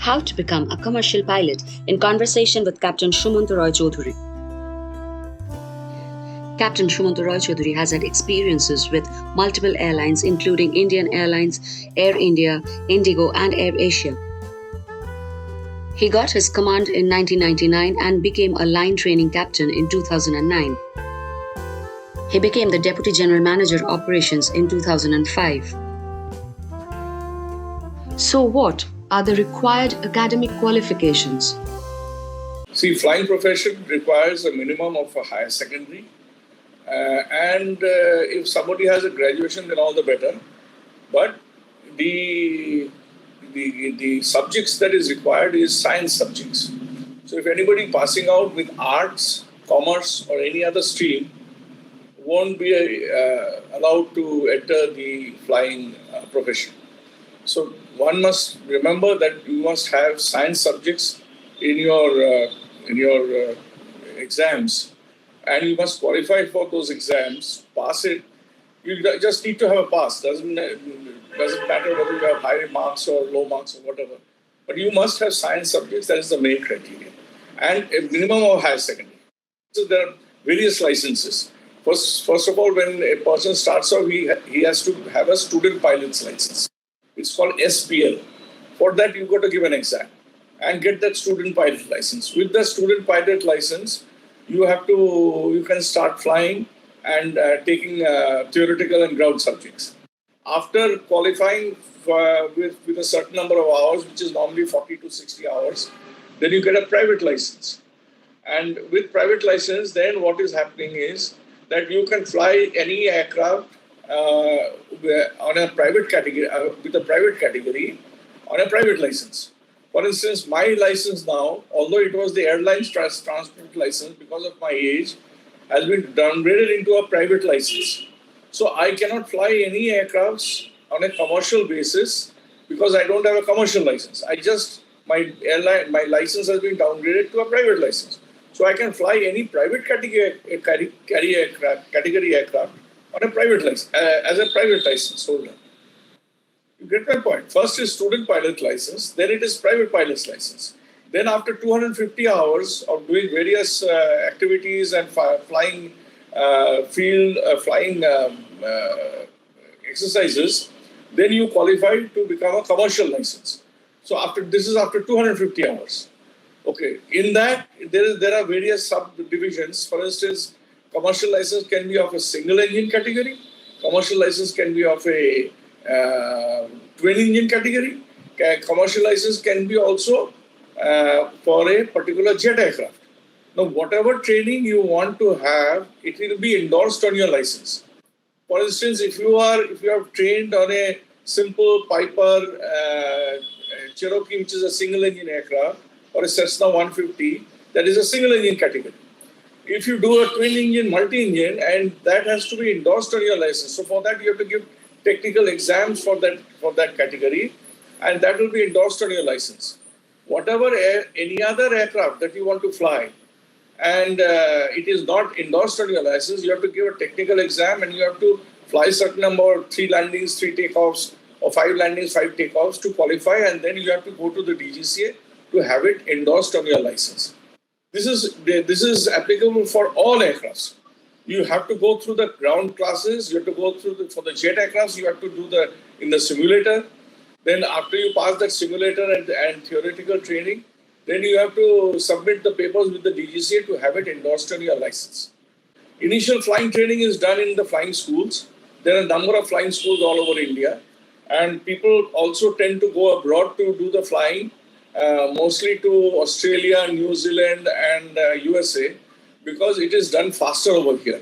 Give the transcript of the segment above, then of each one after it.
How to become a commercial pilot in conversation with Captain Sumanta Roy Choudhury. Captain Sumanta Roy Choudhury has had experiences with multiple airlines including Indian Airlines, Air India, Indigo and Air Asia. He got his command in 1999 and became a line training captain in 2009. He became the Deputy General Manager Operations in 2005. So what are the required academic qualifications? See, flying profession requires a minimum of a higher secondary. And if somebody has a graduation, then all the better. But the subjects that is required is science subjects. So if anybody passing out with arts, commerce or any other stream won't be allowed to enter the flying profession. So one must remember that you must have science subjects in your exams, and you must qualify for those exams, pass it. You just need to have a pass. Doesn't matter whether you have high marks or low marks or whatever. But you must have science subjects. That is the main criteria. And a minimum of higher secondary. So there are various licenses. First of all, when a person starts off, he has to have a student pilot's license. It's called SPL. For that, you've got to give an exam and get that student pilot license. With the student pilot license, you can start flying and taking theoretical and ground subjects. After qualifying with a certain number of hours, which is normally 40 to 60 hours, then you get a private license. And with private license, then what is happening is that you can fly any aircraft on a private category, with a private category on a private license. For instance, my license now, although it was the airline's transport license, because of my age, has been downgraded into a private license. So I cannot fly any aircrafts on a commercial basis because I don't have a commercial license. My license has been downgraded to a private license. So I can fly any private category aircraft on a private license, as a private license holder. You get my point. First is student pilot license, then it is private pilot's license. Then after 250 hours of doing various activities and flying exercises, then you qualify to become a commercial license. So this is after 250 hours. Okay. In that, there are various subdivisions. For instance, commercial license can be of a single engine category. Commercial license can be of a twin engine category. Commercial license can be also for a particular jet aircraft. Now, whatever training you want to have, it will be endorsed on your license. For instance, if you have trained on a simple Piper Cherokee, which is a single engine aircraft, or a Cessna 150, that is a single engine category. If you do a twin engine, multi-engine, and that has to be endorsed on your license. So for that, you have to give technical exams for that category, and that will be endorsed on your license. Whatever any other aircraft that you want to fly, and it is not endorsed on your license, you have to give a technical exam, and you have to fly a certain number of 3 landings, 3 takeoffs, or 5 landings, 5 takeoffs to qualify, and then you have to go to the DGCA to have it endorsed on your license. This is applicable for all aircrafts. You have to go through the ground classes. You have to go through for the jet aircrafts. You have to do in the simulator. Then after you pass that simulator and theoretical training, then you have to submit the papers with the DGCA to have it endorsed on your license. Initial flying training is done in the flying schools. There are a number of flying schools all over India, and people also tend to go abroad to do the flying. Mostly to Australia, New Zealand and USA, because it is done faster over here,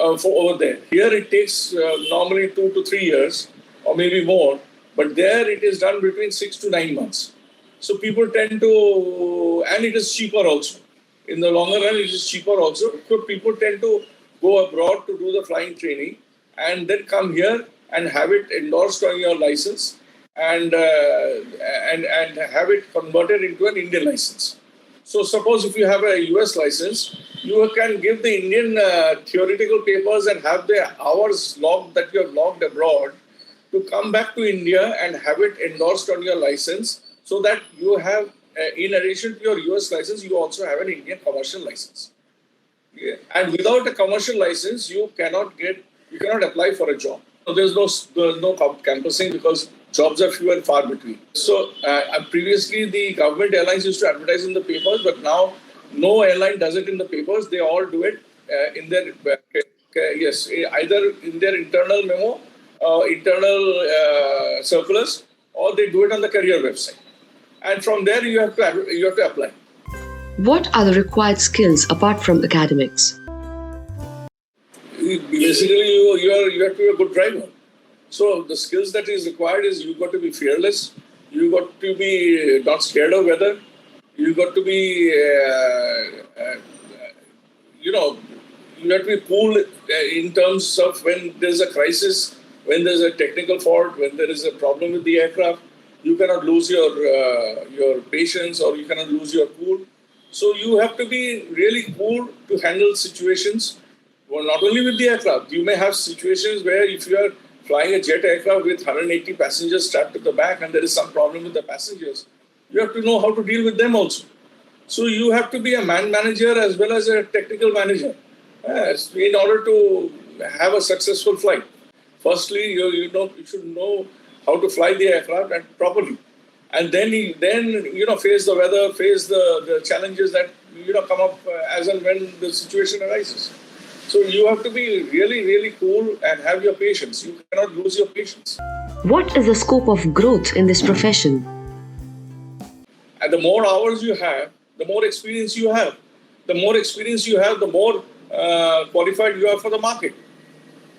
over there. Here it takes normally 2 to 3 years or maybe more, but there it is done between 6 to 9 months. So people tend to, and it is cheaper also. In the longer run, it is cheaper also. So people tend to go abroad to do the flying training and then come here and have it endorsed on your license. And have it converted into an Indian license. So suppose if you have a US license, you can give the Indian theoretical papers and have the hours logged that you have logged abroad to come back to India and have it endorsed on your license so that you have, in addition to your US license, you also have an Indian commercial license. Yeah. And without a commercial license, you cannot apply for a job. So there's no campusing because jobs are few and far between. So previously the government airlines used to advertise in the papers, but now no airline does it in the papers. They all do it in their either in their internal memo, internal circulars, or they do it on the career website. And from there you have to apply. What are the required skills apart from academics? Basically, you have to be a good driver. So the skills that is required is you've got to be fearless. You've got to be not scared of weather. You've got to be, you have to be cool in terms of when there's a crisis, when there's a technical fault, when there is a problem with the aircraft. You cannot lose your patience, or you cannot lose your cool. So you have to be really cool to handle situations. Well, not only with the aircraft, you may have situations where if you are flying a jet aircraft with 180 passengers strapped to the back and there is some problem with the passengers, you have to know how to deal with them also. So you have to be a man manager as well as a technical manager in order to have a successful flight. Firstly, you should know how to fly the aircraft and properly. And then face the weather, face the challenges that come up as and when the situation arises. So you have to be really, really cool and have your patience. You cannot lose your patience. What is the scope of growth in this profession? And the more hours you have, the more experience you have. The more experience you have, the more qualified you are for the market.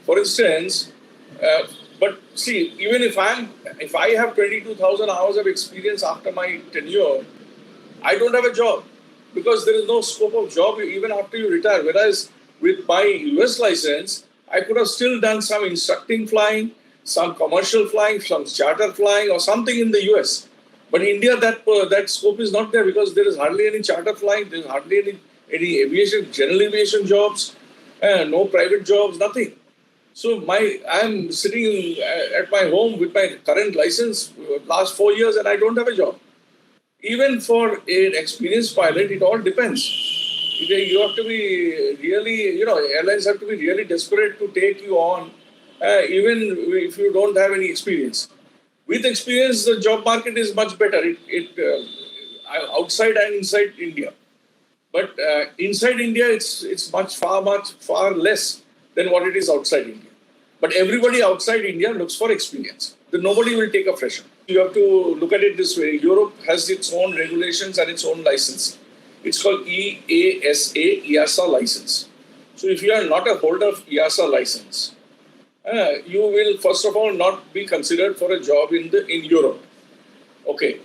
For instance, but see, even if I have 22,000 hours of experience after my tenure, I don't have a job because there is no scope of job even after you retire. Whereas with my US license, I could have still done some instructing flying, some commercial flying, some charter flying, or something in the US. But in India, that scope is not there because there is hardly any charter flying, there is hardly any aviation, general aviation jobs, no private jobs, nothing. So I'm sitting at my home with my current license last 4 years and I don't have a job. Even for an experienced pilot, it all depends. You have to be really, airlines have to be really desperate to take you on, even if you don't have any experience. With experience, the job market is much better. Outside and inside India. But inside India, it's far less than what it is outside India. But everybody outside India looks for experience. Then nobody will take a fresher. You have to look at it this way. Europe has its own regulations and its own licensing. It's called EASA license. So if you are not a holder of EASA license, you will first of all not be considered for a job in Europe. Okay.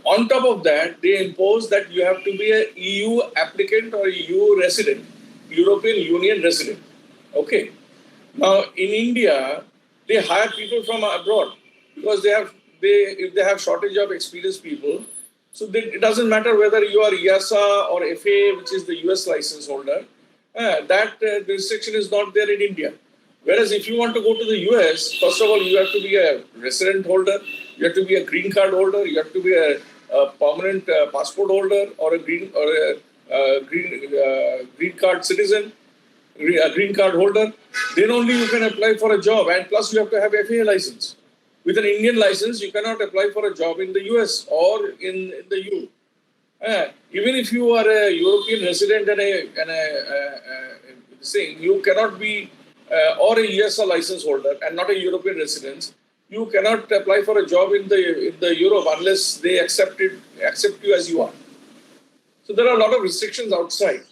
On top of that, they impose that you have to be a EU applicant or EU resident, European Union resident. Okay. Now in India, they hire people from abroad because if they have shortage of experienced people. So it doesn't matter whether you are EASA or FAA, which is the US license holder. That restriction is not there in India. Whereas if you want to go to the US, first of all, you have to be a resident holder, you have to be a green card holder, you have to be a permanent passport holder or a green card citizen, a green card holder. Then only you can apply for a job, and plus you have to have FAA license. With an Indian license, you cannot apply for a job in the US or in the EU. Even if you are a European resident you cannot be, or a ESA license holder and not a European resident, you cannot apply for a job in the Europe unless they accept you as you are. So there are a lot of restrictions outside.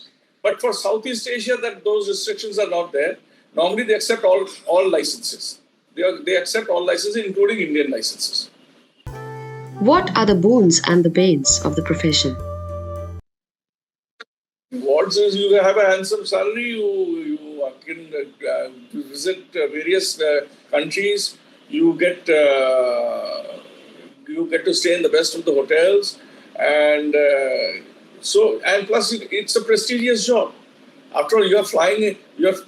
But for Southeast Asia, those restrictions are not there. Normally, they accept all licenses. They accept all licenses, including Indian licenses. What are the boons and the banes of the profession? Rewards is you have a handsome salary, you can visit various countries, you get to stay in the best of the hotels, and plus it's a prestigious job. After all, you are flying, you have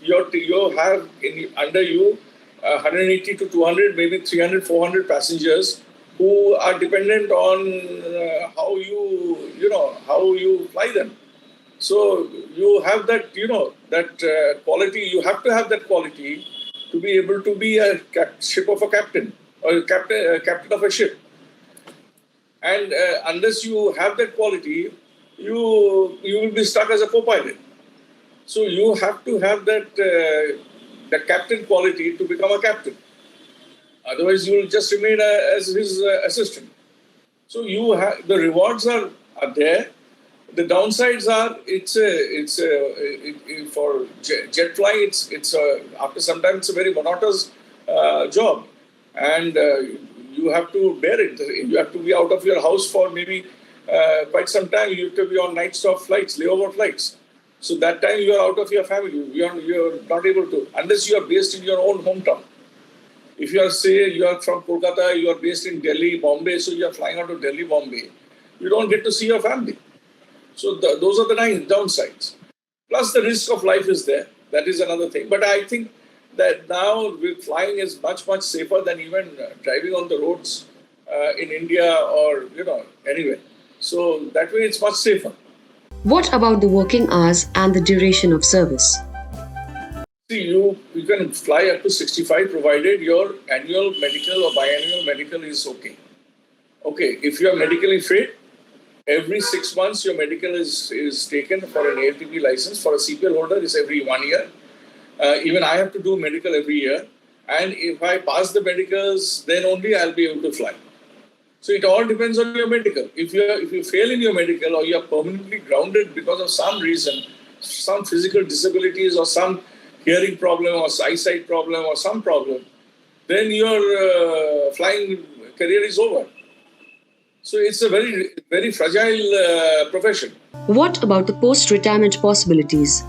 under you 180 to 200, maybe 300, 400 passengers who are dependent on how you fly them. So you have that, quality. You have to have that quality to be able to be a ship of a captain or captain of a ship. And unless you have that quality, you will be stuck as a co-pilot. So you have to have that captain quality to become a captain. Otherwise, you will just remain as his assistant. So you have the rewards are there. The downsides are for jet flying. After some time it's a very monotonous job, and you have to bear it. You have to be out of your house for maybe quite some time. You have to be on night stop flights, layover flights. So that time you are out of your family. You're not able to, unless you are based in your own hometown. If you are from Kolkata, you are based in Delhi, Bombay, so you are flying out of Delhi, Bombay, you don't get to see your family. So those are the downsides. Plus the risk of life is there. That is another thing. But I think that now with flying is much, much safer than even driving on the roads in India or, anywhere. So that way it's much safer. What about the working hours and the duration of service? See, you can fly up to 65 provided your annual medical or biannual medical is okay. Okay, if you are medically fit, every 6 months your medical is taken for an ALTP license. For a CPL holder, it's every 1 year. Even I have to do medical every year. And if I pass the medicals, then only I'll be able to fly. So it all depends on your medical. If you fail in your medical or you are permanently grounded because of some reason, some physical disabilities or some hearing problem or eyesight problem or some problem, then your flying career is over. So it's a very, very fragile profession. What about the post-retirement possibilities?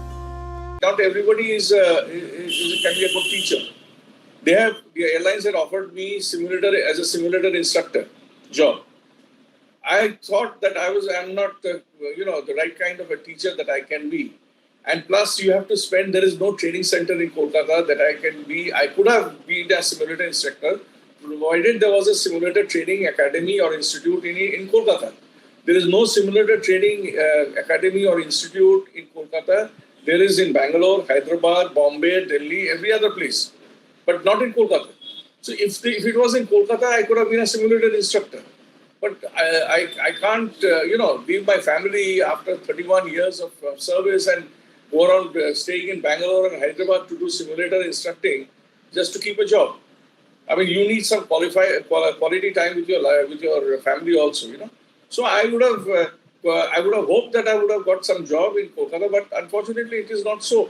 Not everybody can be a good teacher. The airlines had offered me as a simulator instructor job. I thought that I'm not the right kind of a teacher that I can be. And plus you have to spend, there is no training center in Kolkata that I can be. I could have been a simulator instructor, provided there was a simulator training academy or institute in Kolkata. There is no simulator training academy or institute in Kolkata. There is in Bangalore, Hyderabad, Bombay, Delhi, every other place, but not in Kolkata. So if it was in Kolkata, I could have been a simulator instructor. But I can't, leave my family after 31 years of service and go around staying in Bangalore and Hyderabad to do simulator instructing just to keep a job. I mean, you need some quality time with your family also, So I would have hoped that I would have got some job in Kolkata, but unfortunately it is not so.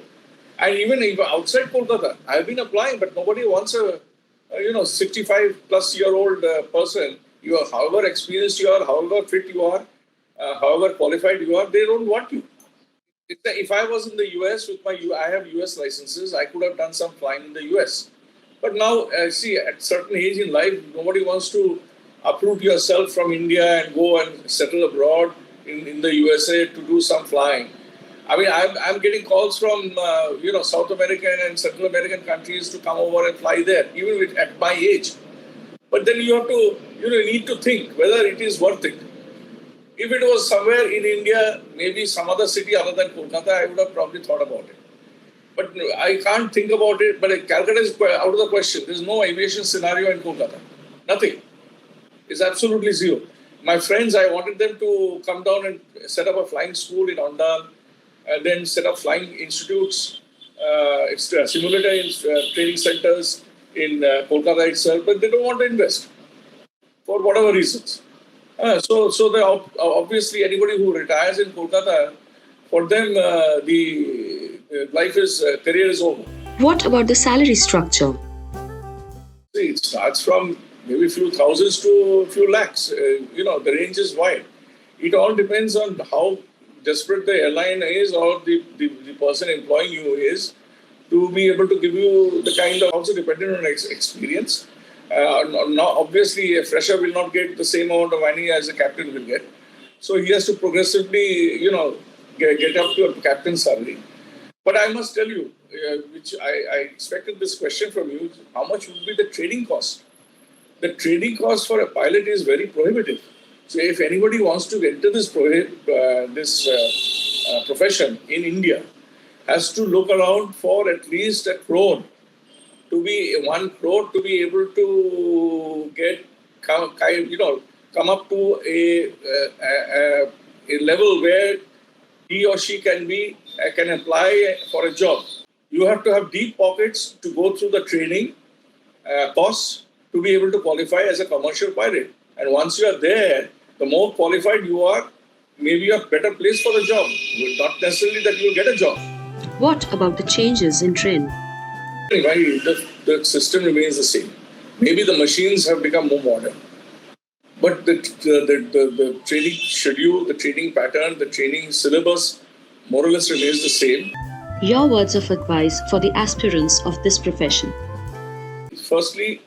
And even outside Kolkata, I have been applying, but nobody wants a 65 plus year old person. You are, however experienced you are, however fit you are, however qualified you are, they don't want you. If I was in the US I have US licenses, I could have done some flying in the US. But now, see, at certain age in life, nobody wants to uproot yourself from India and go and settle abroad in the USA to do some flying. I mean, I'm getting calls from South American and Central American countries to come over and fly there, even at my age. But then you have to, need to think whether it is worth it. If it was somewhere in India, maybe some other city other than Kolkata, I would have probably thought about it. But I can't think about it. But Calcutta is out of the question. There's no aviation scenario in Kolkata. Nothing. It's absolutely zero. My friends, I wanted them to come down and set up a flying school in Ondal, and then set up flying institutes, simulator training centers in Kolkata itself, but they don't want to invest for whatever reasons. So obviously anybody who retires in Kolkata, for them the career is over. What about the salary structure? See, it starts from maybe a few thousands to a few lakhs. The range is wide. It all depends on how desperate the airline is or the person employing you is to be able to give you the kind of, also dependent on experience. Obviously, a fresher will not get the same amount of money as a captain will get. So he has to progressively, get up to a captain's salary. But I must tell you, which I expected this question from you, how much would be the training cost? the training cost for a pilot is very prohibitive. So if anybody wants to enter this profession in India, has to look around for at least a crore to be 1 crore to be able to get come up to a level where he or she can apply for a job. You have to have deep pockets to go through the training costs to be able to qualify as a commercial pilot. And once you are there, the more qualified you are, maybe you are better placed for the job. Not necessarily that you will get a job. What about the changes in trend? Why the system remains the same. Maybe the machines have become more modern. But the training schedule, the training pattern, the training syllabus more or less remains the same. Your words of advice for the aspirants of this profession. Firstly,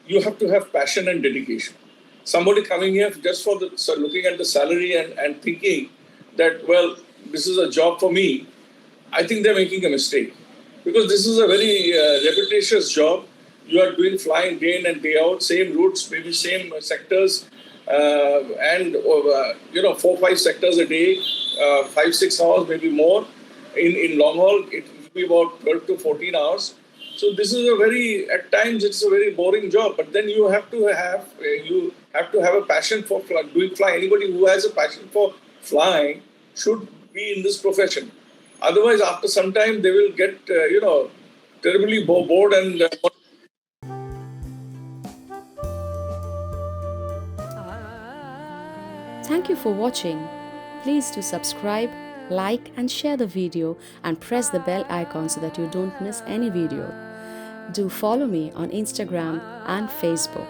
you have to have passion and dedication. Somebody coming here just for looking at the salary and thinking that, well, this is a job for me, I think they're making a mistake. Because this is a very repetitious job. You are doing flying day in and day out, same routes, maybe same sectors, and 4-5 sectors a day, 5-6 hours, maybe more. In long haul, it will be about 12 to 14 hours. So this is at times it's a very boring job. But then you have to have a passion for doing flying. Anybody who has a passion for flying should be in this profession. Otherwise, after some time, they will get terribly bored and. Thank you for watching. Please do subscribe, like and share the video and press the bell icon so that you don't miss any video. Do follow me on Instagram and Facebook.